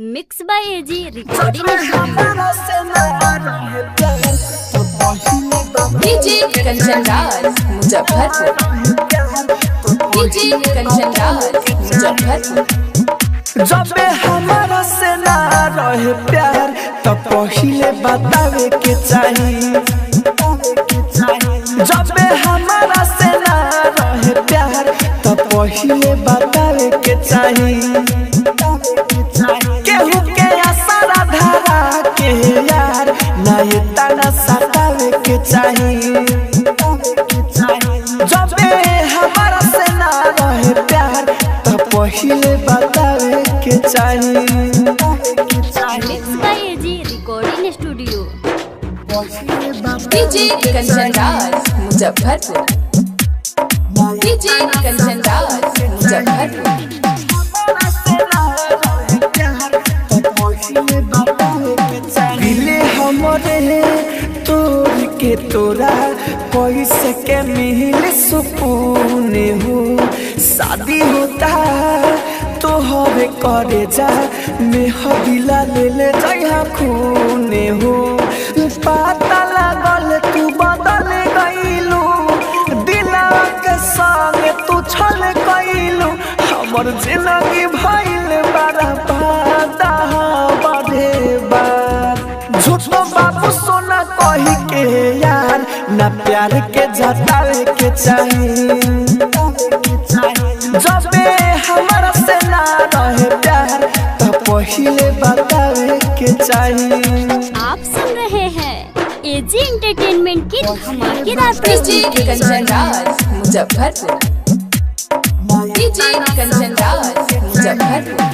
Mix by AG recording DJ Kanchan Raj Muzaffarpur. DJ Kanchan Raj Muzaffarpur. जब हमारा से ना रहे प्यार तो पहिले बतावे के चाहिए। जब हमारा से ना रहे प्यार तो पहिले बतावे के चाहिए। केहू के आसरा धारा के यार ना ये तना सतावे के चाहिए। जब हमारा से ना रहे प्यार तो पहिले बतावे के चाहिए। Mix by AG recording studio. DJ Kanchan Raj Muzaffarpur. DJ Kanchan Raj Muzaffarpur. दिले हमरे तोड़ के तोरा कैसे के मिल सुकून हो। शादी होता तो हवे करे जा मेहदिला ले ले जइहा खून हो। पता लागल तू बदल गइलू दिला के संग तू छल गइलू। हमर जिंदगी भइल बड़ा बादा बढ़े बार। झूठो बाबू सोना कही के यार ना प्यार के जतावे के चाहिए। जब हमारा से ना रहे प्यार तो पहिले बतावे के चाहिए। आप सुन रहे हैं एजी एंटरटेनमेंट की धमाकेदार DJ Kanchan Raj Muzaffarpur. DJ Kanchan Raj Muzaffarpur.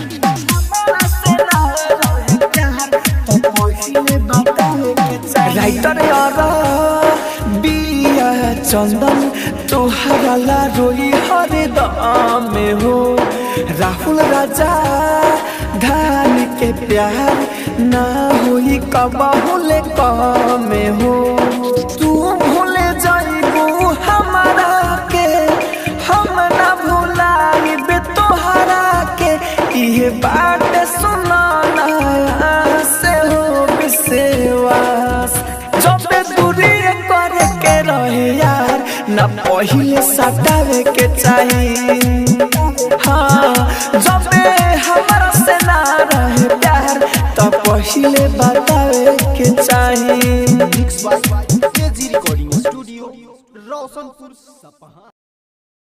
Writer यार बिया चंदन तोहरा ला रोई हरदम में हो। राहुल राजा धान के प्यार ना होई कबहुले कम हो। तू भूले जाइबू हमारा के हम ना भुलाइबे तोहरा के। ये बात सुनाना से हो विश्वास। जब दूरी करे के रहे यार ना पहिले सतावे के चाहिए। हाँ जब हमारा से ना रहे प्यार तो पहिले बतावे के चाहिए। Mix by AG recording studio Roshanpur Sapaha.